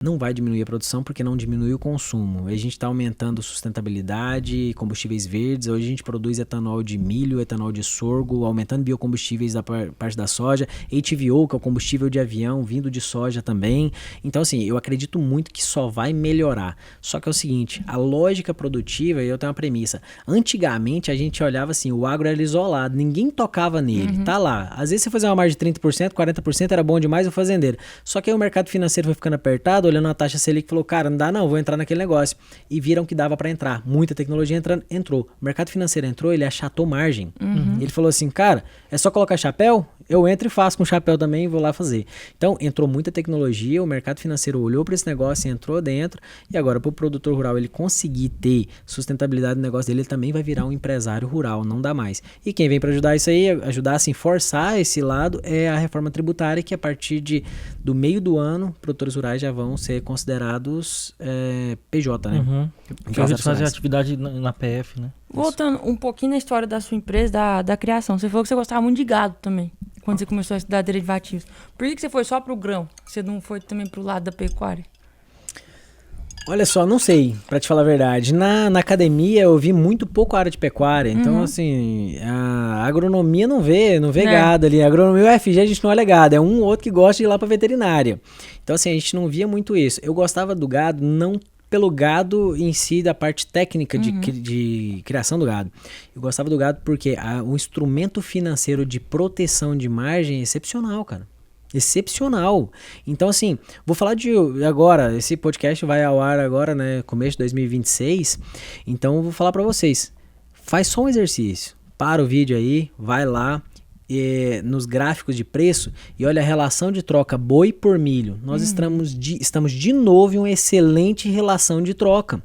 não vai diminuir a produção porque não diminui o consumo. A gente está aumentando sustentabilidade, combustíveis verdes. Hoje a gente produz etanol de milho, etanol de sorgo, aumentando biocombustíveis da parte da soja. HVO, que é o combustível de avião, vindo de soja também. Então, assim, eu acredito muito que só vai melhorar. Só que é o seguinte, a lógica produtiva, eu tenho uma premissa. Antigamente, a gente olhava assim, o agro era isolado, ninguém tocava nele, tá lá. Às vezes você fazia uma margem de 30%, 40%, era bom demais o fazendeiro. Só que aí o mercado financeiro foi ficando apertado, olhando a taxa Selic, falou, cara, não dá não, vou entrar naquele negócio. E viram que dava para entrar. Muita tecnologia entrou. O mercado financeiro entrou, ele achatou margem. Ele falou assim, cara, é só colocar chapéu? Eu entro e faço com chapéu também e vou lá fazer. Então, entrou muita tecnologia, o mercado financeiro olhou para esse negócio e entrou dentro. E agora, para o produtor rural ele conseguir ter sustentabilidade no negócio dele, ele também vai virar um empresário rural, não dá mais. E quem vem para ajudar isso aí, ajudar assim, forçar esse lado, é a reforma tributária, que a partir do meio do ano, produtores rurais já vão ser considerados PJ, né? Que hoje fazer atividade na PF, né? Voltando um pouquinho na história da sua empresa, da criação. Você falou que você gostava muito de gado também, quando você começou a estudar derivativos. Por que você foi só pro grão? Você não foi também pro lado da pecuária? Olha só, não sei, pra te falar a verdade. Na academia eu vi muito pouco área de pecuária. Então, assim, a agronomia não vê gado ali. A agronomia e o UFG a gente não olha gado. É um ou outro que gosta de ir lá pra veterinária. Então, assim, a gente não via muito isso. Eu gostava do gado, não pelo gado em si, da parte técnica de criação do gado. Eu gostava do gado porque o instrumento financeiro de proteção de margem é excepcional, cara. Excepcional. Então, assim, vou falar de agora, esse podcast vai ao ar agora, né, começo de 2026, então eu vou falar pra vocês, faz só um exercício, para o vídeo aí, vai lá, nos gráficos de preço e olha a relação de troca boi por milho, nós estamos de novo em uma excelente relação de troca.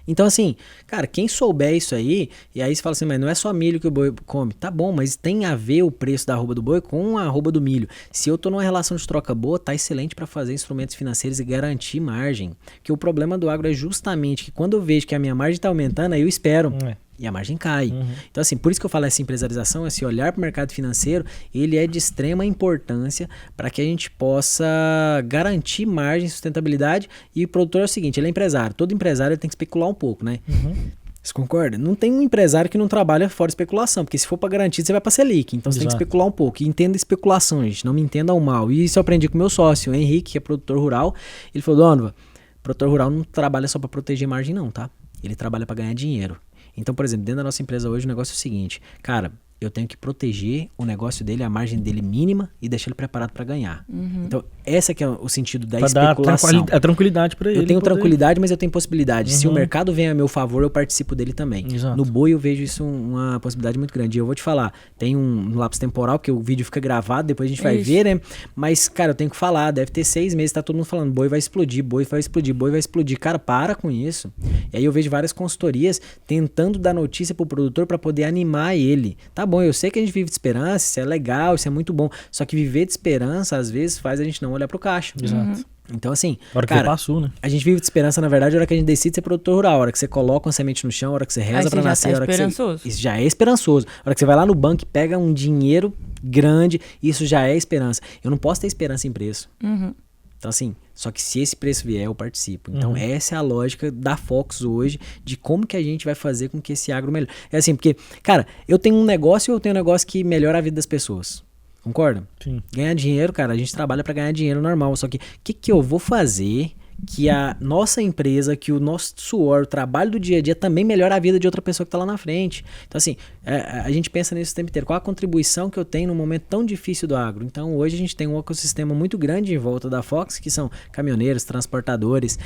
Então, assim, cara, quem souber isso aí, e aí você fala assim, mas não é só milho que o boi come. Tá bom, mas tem a ver o preço da arroba do boi com a arroba do milho. Se eu tô numa relação de troca boa, tá excelente para fazer instrumentos financeiros e garantir margem. Porque o problema do agro é justamente que quando eu vejo que a minha margem tá aumentando, aí eu espero. E a margem cai. Então, assim, por isso que eu falo essa empresarização, esse olhar para o mercado financeiro, ele é de extrema importância para que a gente possa garantir margem e sustentabilidade. E o produtor é o seguinte, ele é empresário. Todo empresário tem que especular um pouco, né? Você concorda? Não tem um empresário que não trabalha fora especulação, porque se for para garantir, você vai para Selic. Então, você tem que especular um pouco. E entenda especulação, gente. Não me entendam mal. E isso eu aprendi com o meu sócio, o Henrique, que é produtor rural. Ele falou, Donovan, produtor rural não trabalha só para proteger margem não, tá? Ele trabalha para ganhar dinheiro. Então, por exemplo, dentro da nossa empresa hoje o negócio é o seguinte, cara, eu tenho que proteger o negócio dele, a margem dele mínima e deixar ele preparado para ganhar. Então, esse que é o sentido da especulação. Dar a tranquilidade para ele. Eu tenho tranquilidade, mas eu tenho possibilidade. Se o mercado vem a meu favor, eu participo dele também. No boi eu vejo isso uma possibilidade muito grande. E eu vou te falar, tem um lapso temporal, porque o vídeo fica gravado, depois a gente vai ver, né? Mas, cara, eu tenho que falar, deve ter 6 meses, tá todo mundo falando, boi vai explodir, boi vai explodir, boi vai explodir. Cara, para com isso. E aí eu vejo várias consultorias tentando dar notícia pro produtor para poder animar ele. Tá bom, eu sei que a gente vive de esperança, isso é legal, isso é muito bom. Só que viver de esperança, às vezes, faz a gente não olhar pro caixa. Então, assim, cara, passou, né? a gente vive de esperança, na verdade, a hora que a gente decide ser produtor rural, a hora que você coloca uma semente no chão, a hora que você reza pra nascer, a hora que você... Isso já é esperançoso. A hora que você vai lá no banco e pega um dinheiro grande, isso já é esperança. Eu não posso ter esperança em preço. Então, assim, só que se esse preço vier, eu participo. Então, essa é a lógica da Fox hoje, de como que a gente vai fazer com que esse agro melhore. É assim, porque, cara, eu tenho um negócio que melhora a vida das pessoas. Concorda? Sim. Ganhar dinheiro, cara, a gente trabalha para ganhar dinheiro normal. Só que o que eu vou fazer que a nossa empresa, que o nosso suor, o trabalho do dia a dia também melhora a vida de outra pessoa que está lá na frente. Então, assim, a gente pensa nisso o tempo inteiro. Qual a contribuição que eu tenho num momento tão difícil do agro? Então, hoje a gente tem um ecossistema muito grande em volta da Fox, que são caminhoneiros, transportadores,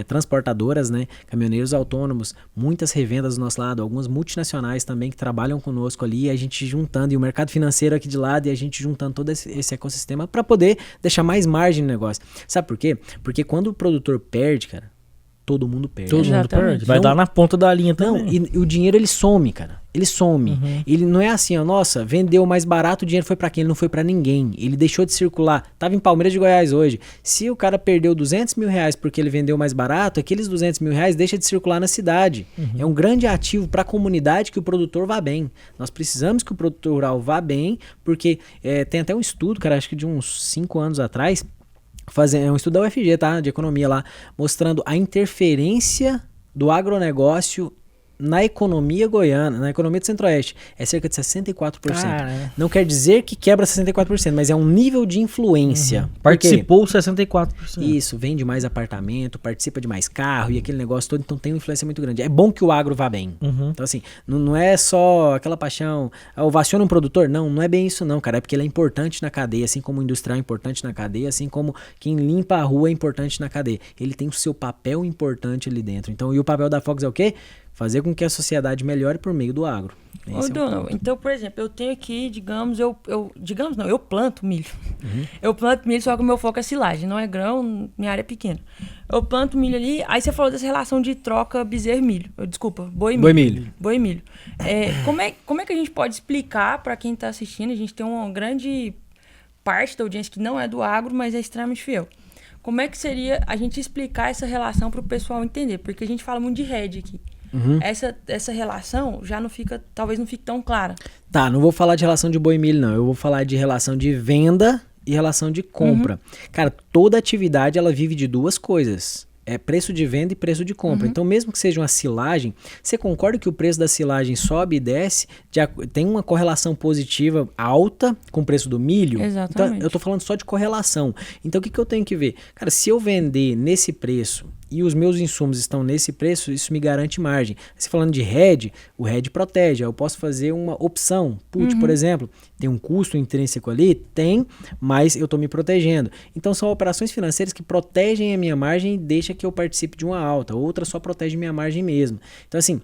transportadoras, né? Caminhoneiros autônomos, muitas revendas do nosso lado, algumas multinacionais também que trabalham conosco ali, a gente juntando, e o mercado financeiro aqui de lado, e a gente juntando todo esse ecossistema para poder deixar mais margem no negócio. Sabe por quê? Porque quando o produtor perde, cara, todo mundo perde. Todo mundo perde. Vai dar na ponta da linha também. Não, e o dinheiro ele some, cara. Ele some. Ele não é assim, ó, nossa, vendeu mais barato, o dinheiro foi pra quem? Ele não foi pra ninguém. Ele deixou de circular. Tava em Palmeiras de Goiás hoje. Se o cara perdeu R$200 mil porque ele vendeu mais barato, aqueles R$200 mil deixam de circular na cidade. É um grande ativo pra comunidade que o produtor vá bem. Nós precisamos que o produtor rural vá bem, porque tem até um estudo, cara, acho que de uns 5 anos atrás, é um estudo da UFG, tá? De economia lá, mostrando a interferência do agronegócio na economia goiana, na economia do Centro-Oeste, é cerca de 64%. Cara. Não quer dizer que quebra 64%, mas é um nível de influência. Participou 64%. Isso, vende mais apartamento, participa de mais carro e aquele negócio todo, então tem uma influência muito grande. É bom que o agro vá bem. Então assim, não é só aquela paixão, ovaciona um produtor? Não é bem isso não, cara. É porque ele é importante na cadeia, assim como o industrial é importante na cadeia, assim como quem limpa a rua é importante na cadeia. Ele tem o seu papel importante ali dentro. Então, e o papel da Fox é o quê? Fazer com que a sociedade melhore por meio do agro. Então, por exemplo, eu tenho aqui, digamos, eu planto milho. Eu planto milho, só que o meu foco é silagem, não é grão, minha área é pequena. Eu planto milho ali, aí você falou dessa relação de troca bezerro-milho. Desculpa, boi-milho. Boi-milho. Como é que a gente pode explicar para quem está assistindo? A gente tem uma grande parte da audiência que não é do agro, mas é extremamente fiel. Como é que seria a gente explicar essa relação para o pessoal entender? Porque a gente fala muito de hedge aqui. Essa relação já não fica, talvez não fique tão clara. Tá, não vou falar de relação de boi e milho, não. Eu vou falar de relação de venda e relação de compra. Cara, toda atividade ela vive de duas coisas. É preço de venda e preço de compra. Então, mesmo que seja uma silagem, você concorda que o preço da silagem sobe e desce? Tem uma correlação positiva alta com o preço do milho? Exatamente. Então, eu tô falando só de correlação. Então, o que eu tenho que ver? Cara, se eu vender nesse preço e os meus insumos estão nesse preço, isso me garante margem. Você falando de hedge, o hedge protege. Eu posso fazer uma opção. Put, por exemplo, tem um custo intrínseco ali? Tem, mas eu estou me protegendo. Então são operações financeiras que protegem a minha margem e deixam que eu participe de uma alta. Outra só protege minha margem mesmo. Então assim,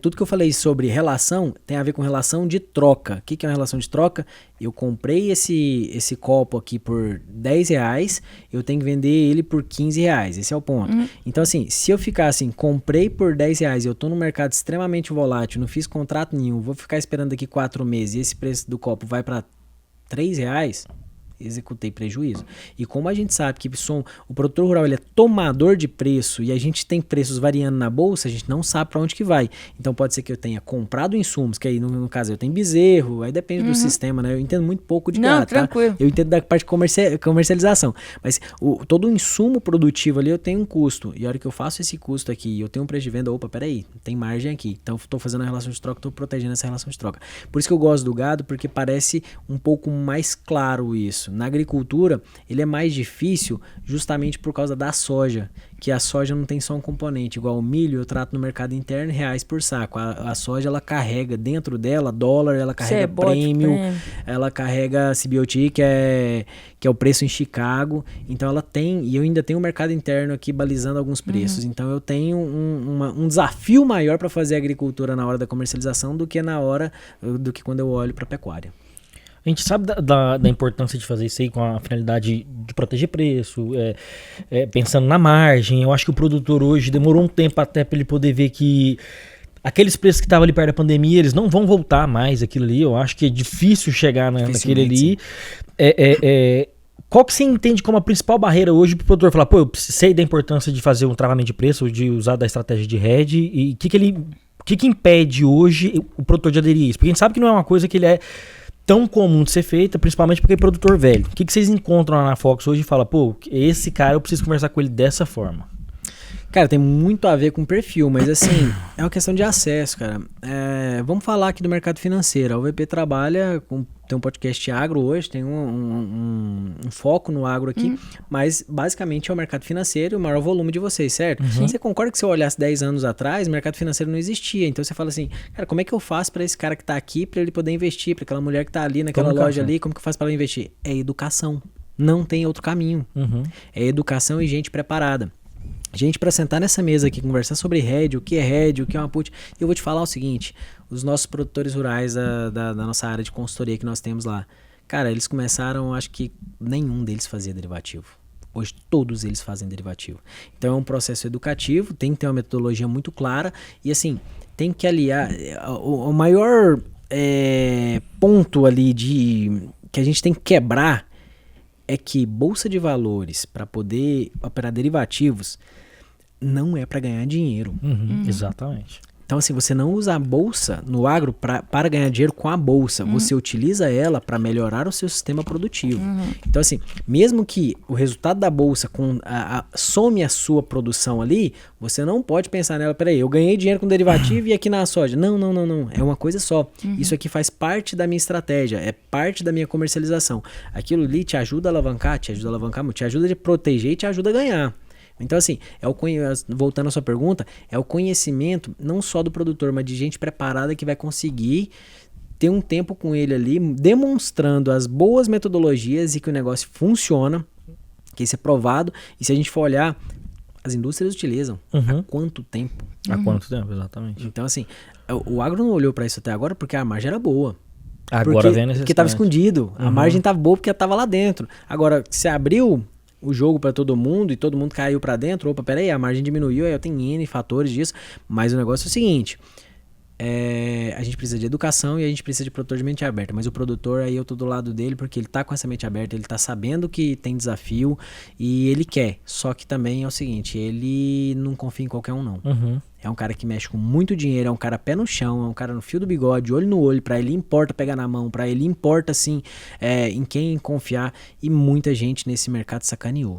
tudo que eu falei sobre relação tem a ver com relação de troca. O que é uma relação de troca? Eu comprei esse copo aqui por R$10, eu tenho que vender ele por R$15. Esse é o ponto. Então, assim, se eu ficar assim, comprei por R$10 e eu tô no mercado extremamente volátil, não fiz contrato nenhum, vou ficar esperando daqui 4 meses e esse preço do copo vai para R$3, executei prejuízo. E como a gente sabe que o produtor rural ele é tomador de preço e a gente tem preços variando na bolsa, a gente não sabe para onde que vai. Então pode ser que eu tenha comprado insumos, que aí no caso eu tenho bezerro, aí depende do sistema, né? Eu entendo muito pouco de gado, tranquilo. Tá? Eu entendo da parte de comercialização. Mas todo o insumo produtivo ali eu tenho um custo. E a hora que eu faço esse custo aqui, eu tenho um preço de venda, opa, peraí, tem margem aqui. Então eu tô fazendo a relação de troca, tô protegendo essa relação de troca. Por isso que eu gosto do gado, porque parece um pouco mais claro isso. Na agricultura, ele é mais difícil justamente por causa da soja, que a soja não tem só um componente, igual o milho eu trato no mercado interno R$1 por saco. A soja, ela carrega dentro dela dólar, ela carrega prêmio, ela carrega CBOT, que é o preço em Chicago. Então ela tem, e eu ainda tenho o mercado interno aqui balizando alguns preços. Então eu tenho um desafio maior para fazer agricultura na hora da comercialização do que quando eu olho para a pecuária. A gente sabe da importância de fazer isso aí com a finalidade de proteger preço, pensando na margem. Eu acho que o produtor hoje demorou um tempo até para ele poder ver que aqueles preços que estavam ali perto da pandemia, eles não vão voltar mais aquilo ali. Eu acho que é difícil chegar naquele ali. Qual que você entende como a principal barreira hoje para o produtor falar, pô, eu sei da importância de fazer um travamento de preço, de usar da estratégia de hedge, e o que impede hoje o produtor de aderir a isso? Porque a gente sabe que não é uma coisa que ele é tão comum de ser feita, principalmente porque é produtor velho. O que vocês encontram lá na Fox hoje e falam, pô, esse cara eu preciso conversar com ele dessa forma? Cara, tem muito a ver com perfil, mas assim, é uma questão de acesso, cara. Vamos falar aqui do mercado financeiro. A UVP trabalha tem um podcast agro hoje, tem um foco no agro aqui, mas basicamente é o mercado financeiro e o maior volume de vocês, certo? Você concorda que se eu olhasse 10 anos atrás, o mercado financeiro não existia. Então você fala assim, cara, como é que eu faço para esse cara que tá aqui, para ele poder investir, para aquela mulher que tá ali naquela loja ali, como que eu faço para ela investir? É educação. Não tem outro caminho. É educação e gente preparada. Gente, para sentar nessa mesa aqui, conversar sobre hedge, o que é hedge, o que é uma put, eu vou te falar o seguinte, os nossos produtores rurais da nossa área de consultoria que nós temos lá, cara, eles começaram, acho que nenhum deles fazia derivativo. Hoje todos eles fazem derivativo. Então é um processo educativo, tem que ter uma metodologia muito clara e assim, tem que aliar, o maior ponto ali que a gente tem que quebrar é que bolsa de valores para poder operar derivativos não é para ganhar dinheiro. Exatamente. Então, assim, você não usa a bolsa no agro para ganhar dinheiro com a bolsa. Você utiliza ela para melhorar o seu sistema produtivo. Então, assim, mesmo que o resultado da bolsa some a sua produção ali, você não pode pensar nela, peraí, eu ganhei dinheiro com derivativo e aqui na soja. Não. É uma coisa só. Isso aqui faz parte da minha estratégia, é parte da minha comercialização. Aquilo ali te ajuda a alavancar, te ajuda a proteger e te ajuda a ganhar. Então, assim, voltando à sua pergunta, é o conhecimento não só do produtor, mas de gente preparada que vai conseguir ter um tempo com ele ali, demonstrando as boas metodologias e que o negócio funciona, que isso é provado. E se a gente for olhar, as indústrias utilizam há quanto tempo? Há quanto tempo, exatamente. Então, assim, o agro não olhou para isso até agora porque a margem era boa. Agora vem a necessidade. Porque estava escondido. A margem estava boa porque estava lá dentro. Agora, se abriu o jogo para todo mundo e todo mundo caiu para dentro, opa, peraí, a margem diminuiu, aí eu tenho N fatores disso, mas o negócio é o seguinte, a gente precisa de educação e a gente precisa de produtor de mente aberta, mas o produtor aí eu tô do lado dele porque ele tá com essa mente aberta, ele tá sabendo que tem desafio e ele quer, só que também é o seguinte, ele não confia em qualquer um não. É um cara que mexe com muito dinheiro, é um cara pé no chão, é um cara no fio do bigode, olho no olho, pra ele importa pegar na mão, pra ele importa assim, em quem confiar, e muita gente nesse mercado sacaneou.